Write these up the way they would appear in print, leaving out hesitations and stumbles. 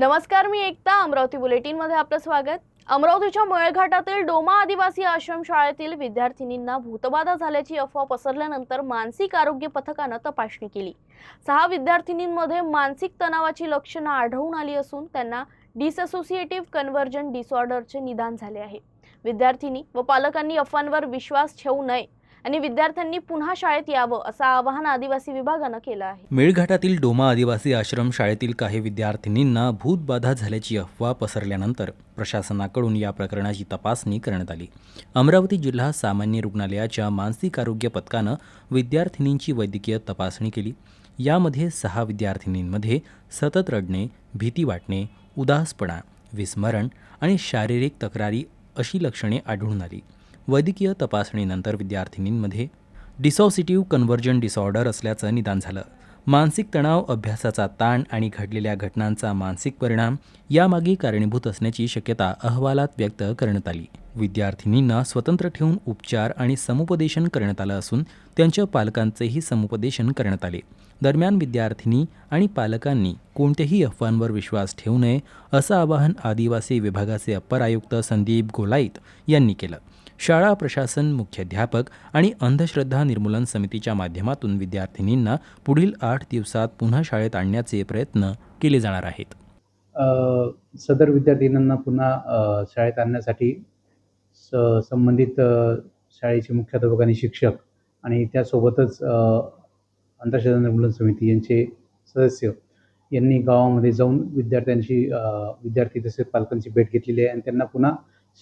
नमस्कार, मी एकता. अमरावती बुलेटिन मध्ये आपलं स्वागत. अमरावतीच्या मेळघाटातील डोमा आदिवासी आश्रमशाळेतील विद्यार्थिनींना भूतबाधा झाल्याची अफवा पसरल्यानंतर मानसिक आरोग्य पथकाने तपासणी केली. 6 विद्यार्थिनींमध्ये मानसिक तणावाची लक्षणे आढळून आली असून त्यांना डिसोसिएटिव्ह कन्व्हर्जन डिसऑर्डरचे निदान झाले आहे. विद्यार्थिनी व पालकांनी अफवांवर विश्वास ठेवू नये आणि विद्यार्थ्यांनी पुन्हा शाळेत यावं असं आवाहन आदिवासी विभागानं केलं आहे. मेळघाटातील डोमा आदिवासी आश्रम शाळेतील काही विद्यार्थिनींना भूतबाधा झाल्याची अफवा पसरल्यानंतर प्रशासनाकडून या प्रकरणाची तपासणी करण्यात आली. अमरावती जिल्हा सामान्य रुग्णालयाच्या मानसिक आरोग्य पथकानं विद्यार्थिनींची वैद्यकीय तपासणी केली. यामध्ये 6 विद्यार्थिनींमध्ये सतत रडणे, भीती वाटणे, उदासपणा, विस्मरण आणि शारीरिक तक्रारी अशी लक्षणे आढळून आली. वैद्यकीय तपासणीनंतर विद्यार्थिनींमध्ये डिसोसिएटिव्ह कन्व्हर्जन डिसऑर्डर असल्याचं निदान झालं. मानसिक तणाव, अभ्यासाचा ताण आणि घडलेल्या घटनांचा मानसिक परिणाम यामागे कारणीभूत असण्याची शक्यता अहवालात व्यक्त करण्यात आली. विद्यार्थिनींना स्वतंत्र ठेवून उपचार आणि समुपदेशन करण्यात आलं असून त्यांच्या पालकांचेही समुपदेशन करण्यात आले. दरम्यान विद्यार्थिनी आणि पालकांनी कोणत्याही अफवांवर विश्वास ठेवू नये असं आवाहन आदिवासी विभागाचे अप्पर आयुक्त संदीप गोलाईत यांनी केलं. शाळा प्रशासन, मुख्याध्यापक आणि अंधश्रद्धा निर्मूलन समितीच्या माध्यमातून विद्यार्थिनींना पुढील 8 दिवसात पुन्हा शाळेत आणण्याचे प्रयत्न केले जाणार आहेत. सदर विद्यार्थिनींना पुन्हा शाळेत आणण्यासाठी संबंधित शाळेचे मुख्याध्यापक आणि शिक्षक आणि त्यासोबतच अंधश्रद्धा निर्मूलन समिती यांचे सदस्य यांनी गावामध्ये जाऊन विद्यार्थी तसेच पालकांची भेट घेतलेली आहे आणि त्यांना पुन्हा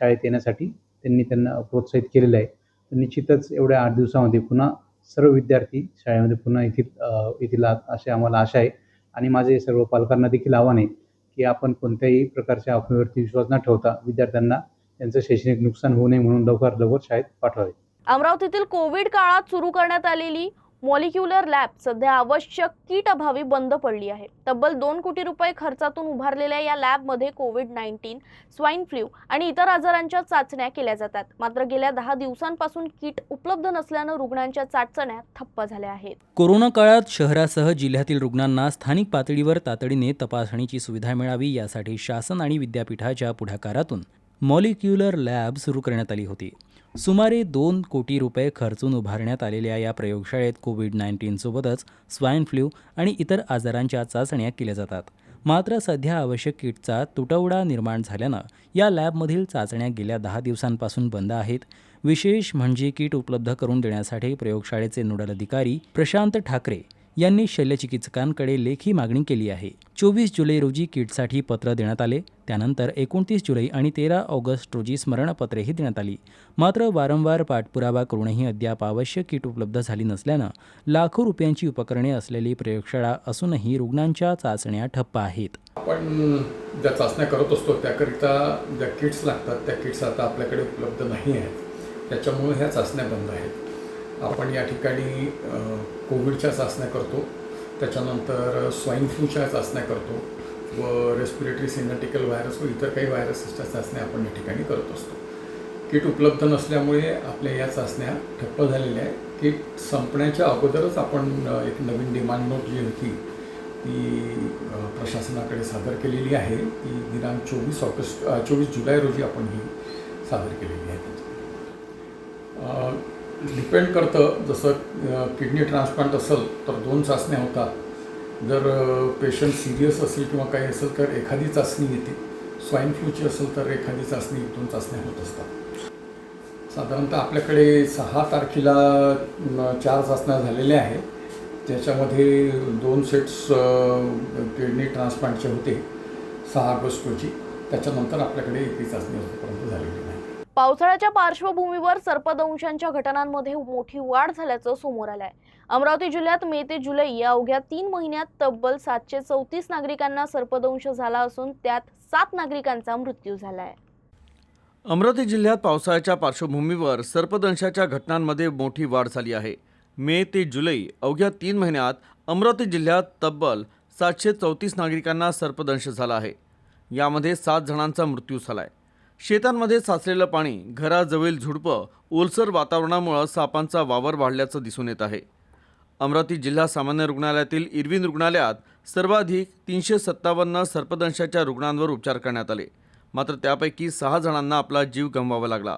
शाळेत येण्यासाठी त्यांना प्रोत्साहित केलेलं आहे. तर निश्चितच एवढ्या 8 दिवसामध्ये पुन्हा सर्व विद्यार्थी शाळेमध्ये पुन्हा येतील अशी आम्हाला आशा आहे. आणि माझे सर्व पालकांना देखील आव्हान आहे की आपण कोणत्याही प्रकारच्या अफवेवरती विश्वास न ठेवता विद्यार्थ्यांना त्यांचं शैक्षणिक नुकसान होऊ नये म्हणून लवकरात लवकर शाळेत पाठवावे. अमरावतीतील कोविड काळात सुरू करण्यात आलेली मॉलिक्युलर लॅब सध्या आवश्यक किट अभावी बंद पडली आहे. तब्बल 2 कोटी रुपये खर्चातून उभारलेल्या या लॅबमध्ये कोविड-19, स्वाईन फ्लू आणि इतर आजारांच्या चाचण्या केल्या जातात. मात्र गेल्या 10 दिवसांपासून किट उपलब्ध नसल्यानं रुग्णांच्या चाचण्या ठप्प झाल्या आहेत. कोरोना काळात शहरासह जिल्ह्यातील रुग्णांना स्थानिक पातळीवर तातडीने तपासणीची सुविधा मिळावी यासाठी शासन आणि विद्यापीठाच्या पुढाकारातून मॉलिक्युलर लॅब सुरू करण्यात आली होती. सुमारे 2 कोटी रुपये खर्चून उभारण्यात आलेल्या या प्रयोगशाळेत कोविड-19 सोबतच स्वाईन फ्लू आणि इतर आजारांच्या चाचण्या केल्या जातात. मात्र सध्या आवश्यक किटचा तुटवडा निर्माण झाल्यानं या लॅबमधील चाचण्या गेल्या 10 दिवसांपासून बंद आहेत. विशेष म्हणजे किट उपलब्ध करून देण्यासाठी प्रयोगशाळेचे नोडल अधिकारी प्रशांत ठाकरे यांनी शल्यचिकित्सकांकडे लेखी मागणी केली आहे. 24 जुलै रोजी किटसाठी पत्र देण्यात आले. त्यानंतर 29 जुलै आणि 13 ऑगस्ट रोजी स्मरणपत्रेही देण्यात आली. मात्र वारंवार पाठपुरावा करूनही अद्याप आवश्यक किट उपलब्ध झाली नसल्यानं लाखो रुपयांची उपकरणे असलेली प्रयोगशाळा असूनही रुग्णांच्या चाचण्या ठप्प आहेत. आपण ज्या चाचण्या करत असतो त्याकरिता ज्या किट्स लागतात त्या किट्स आता आपल्याकडे उपलब्ध नाही आहेत. त्याच्यामुळे ह्या चाचण्या बंद आहेत. आपण या ठिकाणी कोविडच्या चाचण्या करतो, त्याच्यानंतर स्वाईन फ्लूच्या चाचण्या करतो व रेस्पिरेटरी सिनेटिकल व्हायरस व इतर काही व्हायरसेसच्या चाचण्या आपण या ठिकाणी करत असतो. किट उपलब्ध नसल्यामुळे आपल्या या चाचण्या ठप्प झालेल्या आहे. किट संपण्याच्या अगोदरच आपण एक नवीन डिमांड नोट जी होती ती प्रशासनाकडे सादर केलेली आहे. ती दिनांक 24 जुलै रोजी आपण ही सादर केलेली आहे. डिपेंड करतं, जसं किडनी ट्रान्सप्लांट असेल तर 2 चाचण्या होतात. जर पेशंट सिरियस असेल किंवा काही असेल तर एखादी चाचणी येते. स्वाईन फ्लूची असेल तर एखादी चाचणी, 2 चाचण्या होत असतात. साधारणतः आपल्याकडे 6 तारखेला 4 चाचण्या झालेल्या आहेत. त्याच्यामध्ये 2 सेट्स किडनी ट्रान्सप्लांटचे होते 6 ऑगस्ट रोजी. त्याच्यानंतर आपल्याकडे एकही चाचणी अजूनपर्यंत झालेली नाही. पावसाळ्याच्या पार्श्वभूमीवर सर्पदंशांच्या घटनांमध्ये मोठी वाढ झाल्याचं समोर आलं आहे. अमरावती जिल्ह्यात मे ते जुलै या अवघ्या 3 महिन्यात तब्बल 734 नागरिकांना सर्पदंश झाला असून त्यात 7 नागरिकांचा मृत्यू झाला आहे. अमरावती जिल्ह्यात पावसाळ्याच्या पार्श्वभूमीवर सर्पदंशाच्या घटनांमध्ये मोठी वाढ झाली आहे. मे ते जुलै अवघ्या 3 महिन्यात अमरावती जिल्ह्यात तब्बल 734 नागरिकांना सर्पदंश झाला आहे. यामध्ये 7 जणांचा मृत्यू झाला आहे. शेतांमध्ये साचलेलं पाणी, घराजवळील झुडपं, ओलसर वातावरणामुळे सापांचा वावर वाढल्याचं दिसून येत आहे. अमरावती जिल्हा सामान्य रुग्णालयातील इरविन रुग्णालयात सर्वाधिक 357 सर्पदंशाच्या रुग्णांवर उपचार करण्यात आले. मात्र त्यापैकी 6 जणांना आपला जीव गमवावा लागला.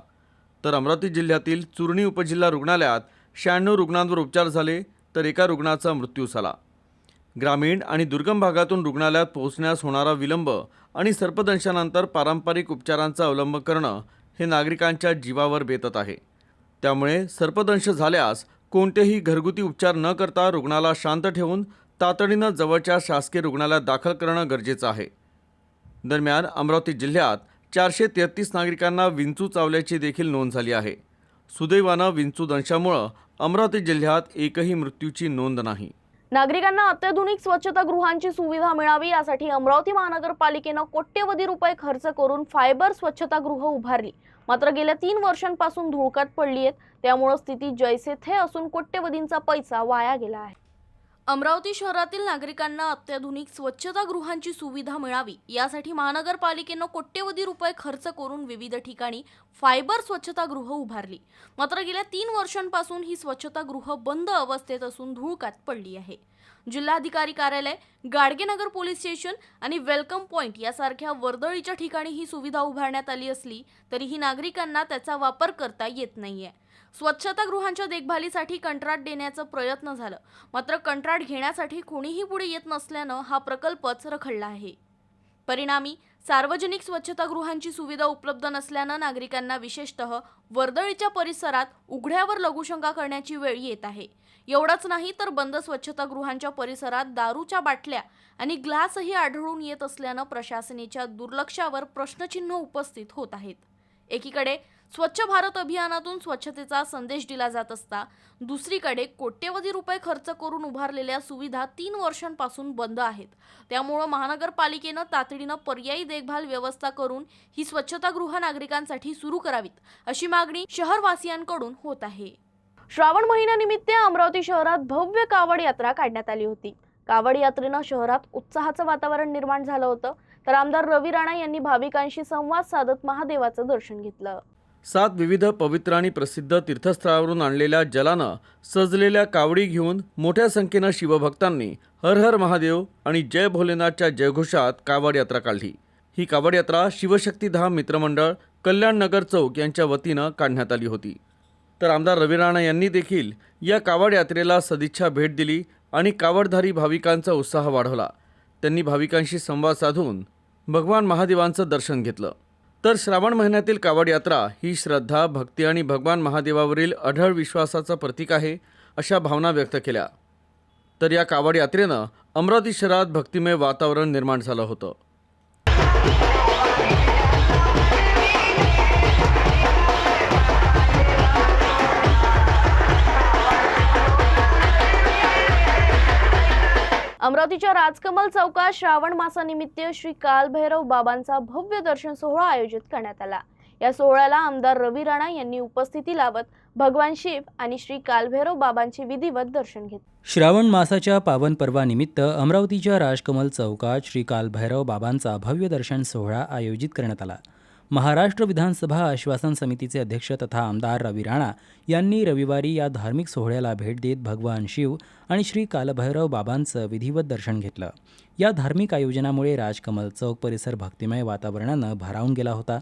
तर अमरावती जिल्ह्यातील चुरणी उपजिल्हा रुग्णालयात 96 रुग्णांवर उपचार झाले, तर एका रुग्णाचा मृत्यू झाला. ग्रामीण आणि दुर्गम भागातून रुग्णालयात पोहोचण्यास होणारा विलंब आणि सर्पदंशानंतर पारंपरिक उपचारांचा अवलंब करणं हे नागरिकांच्या जीवावर बेतत आहे. त्यामुळे सर्पदंश झाल्यास कोणतेही घरगुती उपचार न करता रुग्णाला शांत ठेवून तातडीनं जवळच्या शासकीय रुग्णालयात दाखल करणं गरजेचं आहे. दरम्यान अमरावती जिल्ह्यात 433 नागरिकांना विंचू चावल्याची देखील नोंद झाली आहे. सुदैवानं विंचू दंशामुळं अमरावती जिल्ह्यात एकही मृत्यूची नोंद नाही. नागरिकांना अत्याधुनिक स्वच्छतागृहांची सुविधा मिळावी यासाठी अमरावती महानगरपालिकेनं कोट्यवधी रुपये खर्च करून फायबर स्वच्छतागृह उभारली. मात्र गेल्या 3 वर्षांपासून धुळकात पडली आहेत. त्यामुळे स्थिती जैसे थे असून कोट्यवधींचा पैसा वाया गेला आहे. अमरावती शहरातील नागरिकांना अत्याधुनिक स्वच्छतागृहांची सुविधा मिळावी यासाठी महानगरपालिकेनं कोट्यवधी रुपये खर्च करून विविध ठिकाणी फायबर स्वच्छतागृह उभारली. मात्र गेल्या 3 वर्षांपासून ही स्वच्छतागृह बंद अवस्थेत असून धुळकात पडली आहे. जिल्हाधिकारी कार्यालय, गाडगेनगर पोलीस स्टेशन आणि वेलकम पॉइंट यासारख्या वर्दळीच्या ठिकाणी ही सुविधा उभारण्यात आली असली तरीही नागरिकांना त्याचा वापर करता येत नाहीये. स्वच्छतागृहांच्या देखभालीसाठी कंत्राट देण्याचा प्रयत्न झाला, मात्र कंत्राट घेण्यासाठी कोणीही पुढे येत नसल्यानं हा प्रकल्पच रखडला आहे. परिणामी सार्वजनिक स्वच्छतागृहांची सुविधा उपलब्ध नसल्यानं नागरिकांना विशेषतः वर्दळीच्या परिसरात उघड्यावर लघुशंका करण्याची वेळ येत आहे. एवढंच नाही तर बंद स्वच्छतागृहांच्या परिसरात दारूच्या बाटल्या आणि ग्लासही आढळून येत असल्यानं प्रशासनाच्या दुर्लक्षावर प्रश्नचिन्ह उपस्थित होत आहेत. एकीकडे स्वच्छ भारत अभियानातून स्वच्छतेचा संदेश दिला जात असता दुसरीकडे कोट्यवधी रुपये खर्च करून उभारलेल्या सुविधा 3 वर्षांपासून बंद आहेत. त्यामुळे महानगरपालिकेनं तातडीनं पर्यायी देखभाल व्यवस्था करून ही स्वच्छतागृह नागरिकांसाठी सुरू करावीत अशी मागणी शहरवासियांकडून होत आहे. श्रावण महिन्यानिमित्त अमरावती शहरात भव्य कावड यात्रा काढण्यात आली होती. कावड यात्रेनं शहरात उत्साहाचं वातावरण निर्माण झालं होतं. तर आमदार रवी राणा यांनी भाविकांशी संवाद साधत महादेवाचं दर्शन घेतलं. 7 विविध पवित्र आणि प्रसिद्ध तीर्थस्थळावरून आणलेल्या जलानं सजलेल्या कावडी घेऊन मोठ्या संख्येनं शिवभक्तांनी हर हर महादेव आणि जय भोलेनाथच्या जयघोषात कावड यात्रा काढली. ही कावड यात्रा शिवशक्तीधाम मित्रमंडळ, कल्याण नगर चौक यांच्या वतीनं काढण्यात आली होती. तर आमदार रवी राणा यांनी देखील या कावड यात्रेला सदिच्छा भेट दिली आणि कावडधारी भाविकांचा उत्साह वाढवला. त्यांनी भाविकांशी संवाद साधून भगवान महादेवांचं दर्शन घेतलं. तर श्रावण महिन्यातील कावड यात्रा ही श्रद्धा, भक्ती आणि भगवान महादेवावरील अढळ विश्वासाचं प्रतीक आहे अशा भावना व्यक्त केल्या. तर या कावड यात्रेनं अमरावती शहरात भक्तिमय वातावरण निर्माण झालं होतं. अमरावतीच्या राजकमल चौकात श्रावण मासानिमित्त श्री कालभैरव बाबांचा भव्य दर्शन सोहळा आयोजित करण्यात आला. या सोहळ्याला आमदार रवी राणा यांनी उपस्थिती लावत भगवान शिव आणि श्री कालभैरव बाबांचे विधिवत दर्शन घेतले. श्रावण मासाच्या पावन पर्वानिमित्त अमरावतीच्या राजकमल चौकात श्री कालभैरव बाबांचा भव्य दर्शन सोहळा आयोजित करण्यात आला. महाराष्ट्र विधानसभा आश्वासन समितीचे अध्यक्ष तथा आमदार रवी राणा यांनी रविवारी या धार्मिक सोहळ्याला भेट देत भगवान शिव आणि श्री कालभैरव बाबांचं विधिवत दर्शन घेतलं. या धार्मिक आयोजनामुळे राजकमल चौक परिसर भक्तिमय वातावरणानं भारावून गेला होता.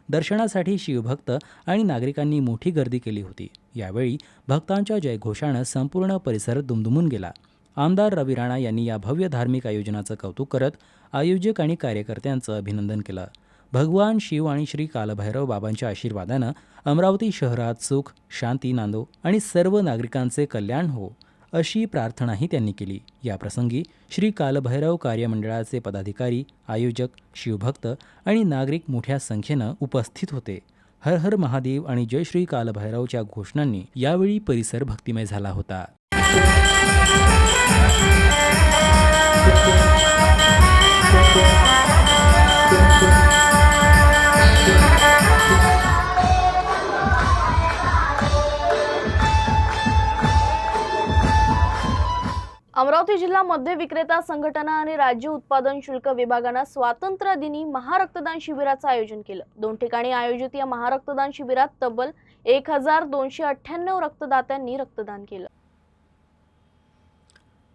दर्शनासाठी शिवभक्त आणि नागरिकांनी मोठी गर्दी केली होती. यावेळी भक्तांच्या जयघोषानं संपूर्ण परिसर दुमदुमून गेला. आमदार रवी राणा यांनी या भव्य धार्मिक आयोजनाचं कौतुक करत आयोजक आणि कार्यकर्त्यांचं अभिनंदन केलं. भगवान शिव आणि श्री कालभैरव बाबांच्या आशीर्वादानं अमरावती शहरात सुख, शांती नांदो आणि सर्व नागरिकांचे कल्याण हो अशी प्रार्थनाही त्यांनी केली. याप्रसंगी श्री कालभैरव कार्यमंडळाचे पदाधिकारी, आयोजक, शिवभक्त आणि नागरिक मोठ्या संख्येनं उपस्थित होते. हर हर महादेव आणि जय श्री कालभैरवच्या घोषणांनी यावेळी परिसर भक्तिमय झाला होता. अमरावती जिल्हा मद्य विक्रेता संघटना आणि राज्य उत्पादन शुल्क विभागानं स्वातंत्र्य दिनी महारक्तदान शिबिराचं आयोजन केलं. 2 ठिकाणी आयोजित या महारक्तदान शिबिरात तब्बल 1298 रक्तदात्यांनी रक्तदान केलं.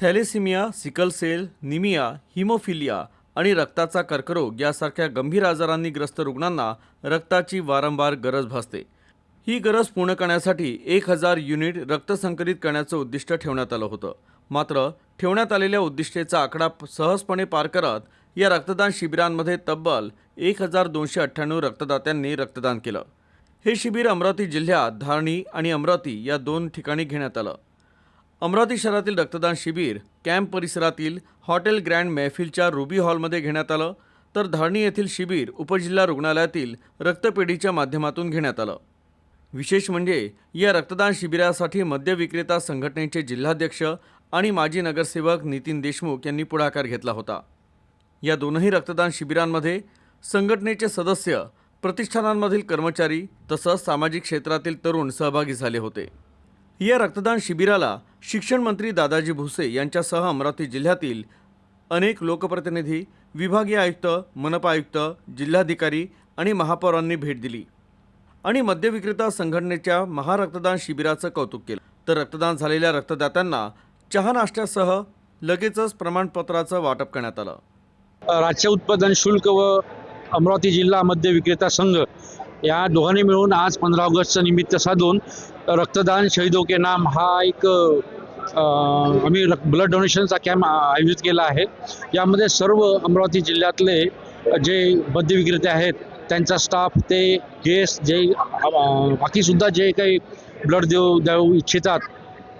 थॅलेसिमिया, सिकल सेल, निमिया, हिमोफिलिया आणि रक्ताचा कर्करोग यासारख्या गंभीर आजारांनी ग्रस्त रुग्णांना रक्ताची वारंवार गरज भासते. ही गरज पूर्ण करण्यासाठी 1000 युनिट रक्त संकलित करण्याचं उद्दिष्ट ठेवण्यात आलं होतं. मात्र ठेवण्यात आलेल्या उद्दिष्टेचा आकडा सहजपणे पार करत या रक्तदान शिबिरांमध्ये तब्बल 1298 रक्तदात्यांनी रक्तदान केलं. हे शिबिर अमरावती जिल्ह्यात धारणी आणि अमरावती या 2 ठिकाणी घेण्यात आलं. अमरावती शहरातील रक्तदान शिबिर कॅम्प परिसरातील हॉटेल ग्रँड महफिलच्या रुबी हॉलमध्ये घेण्यात आलं, तर धारणी येथील शिबिर उपजिल्हा रुग्णालयातील रक्तपेढीच्या माध्यमातून घेण्यात आलं. विशेष म्हणजे या रक्तदान शिबिरासाठी मद्य विक्रेता संघटनेचे जिल्हाध्यक्ष आणि माजी नगरसेवक नितीन देशमुख यांनी पुढाकार घेतला होता. या दोनही रक्तदान शिबिरांमध्ये संघटनेचे सदस्य, प्रतिष्ठानांमधील कर्मचारी तसंच सामाजिक क्षेत्रातील तरुण सहभागी झाले होते. या रक्तदान शिबिराला शिक्षण मंत्री दादाजी भुसे यांच्यासह अमरावती जिल्ह्यातील अनेक लोकप्रतिनिधी, विभागीय आयुक्त, मनपा आयुक्त, जिल्हाधिकारी आणि महापौरांनी भेट दिली आणि मद्य विक्रेता संघटनेच्या महारक्तदान शिबिराचं कौतुक केलं. तर रक्तदान झालेल्या रक्तदात्यांना चहा नाश्त्यासह लगेचच प्रमाणपत्राचं वाटप करण्यात आलं. राज्य उत्पादन शुल्क व अमरावती जिल्हा मद्य विक्रेता संघ या दोघांनी मिळून आज 15 ऑगस्टचं निमित्त साधून रक्तदान शहीदों के नाम हा एक आम्ही ब्लड डोनेशनचा कॅम्प आयोजित केला आहे. यामध्ये सर्व अमरावती जिल्ह्यातले जे मद्य विक्रेते आहेत त्यांचा स्टाफ, ते गेस्ट, जे बाकीसुद्धा जे काही ब्लड देऊ इच्छितात,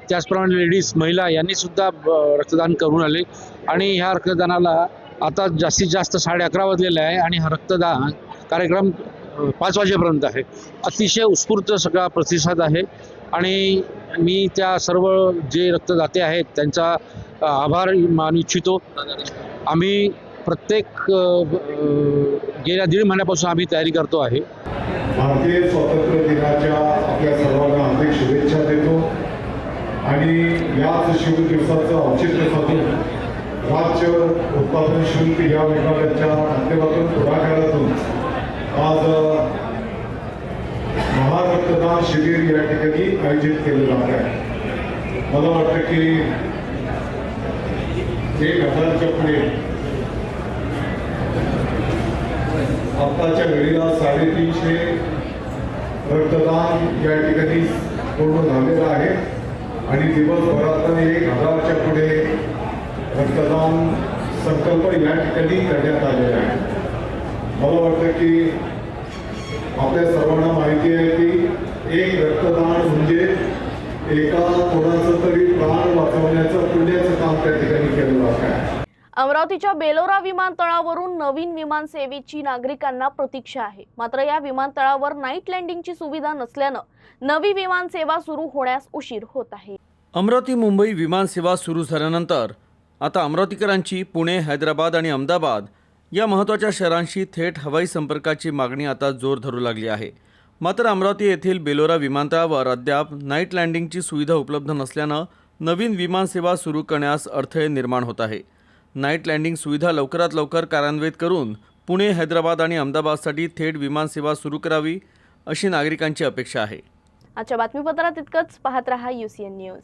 त्याचप्रमाणे लेडीज, महिला यांनीसुद्धा रक्तदान करून आले. आणि ह्या रक्तदानाला आता जास्तीत जास्त 11:30 वाजलेले आहे आणि हा रक्तदान कार्यक्रम 5 वाजेपर्यंत आहे. अतिशय उत्स्फूर्त सगळा प्रतिसाद आहे आणि मी त्या सर्व जे रक्तदाते आहेत त्यांचा आभार मानू इच्छितो. आम्ही प्रत्येक गेल्या 1.5 महिन्यापासून आम्ही तयारी करतो आहे. भारतीय स्वातंत्र्य दिनाच्या आपल्या सर्वांना हार्दिक शुभेच्छा देतो आणि याच शुभ दिवसाचं औचित्य साधून राज्य उत्पादन शुल्क या विभागाच्या माध्यमातून पुढाकारातून आज महारक्तदान शिबिर या ठिकाणी आयोजित केलं जात आहे. मला वाटतं की 1000च्या पुढे आत्ताच्या घडीला 350 रक्तदान या ठिकाणी पूर्ण झालेलं आहे आणि दिवसभरात 1000च्या पुढे रक्तदान संकल्प या ठिकाणी करण्यात आलेला आहे. मला वाटतं की आपल्या सर्वांना माहिती आहे की एक रक्तदान म्हणजे एका कोणाचं तरी प्राण वाचवण्याचं पुण्याचं काम त्या ठिकाणी केलं जात आहे. अमरावतीच्या बेलोरा विमानतळावरून नवीन विमान सेवेची नागरिकांना प्रतीक्षा आहे. मात्र या विमानतळावर नाईट लँडिंगची सुविधा नसल्यानं नवी विमान सेवा सुरू होण्यास उशीर होत आहे. अमरावती मुंबई विमान सेवा सुरू झाल्यानंतर आता अमरावतीकरांची पुणे, हैदराबाद आणि अहमदाबाद या महत्त्वाच्या शहरांशी थेट हवाई संपर्काची मागणी आता जोर धरू लागली आहे. मात्र अमरावती येथील बेलोरा विमानतळावर अद्याप नाईट लँडिंगची सुविधा उपलब्ध नसल्यानं नवीन विमानसेवा सुरू करण्यास अडथळे निर्माण होत आहे. नाईट लँडिंग सुविधा लवकरात लवकर कार्यान्वित करून पुणे, हैदराबाद आणि अहमदाबादसाठी थेट विमानसेवा सुरू करावी अशी नागरिकांची अपेक्षा आहे. आजच्या बातमीपत्रात इतकंच. पाहत रहा UCN न्यूज.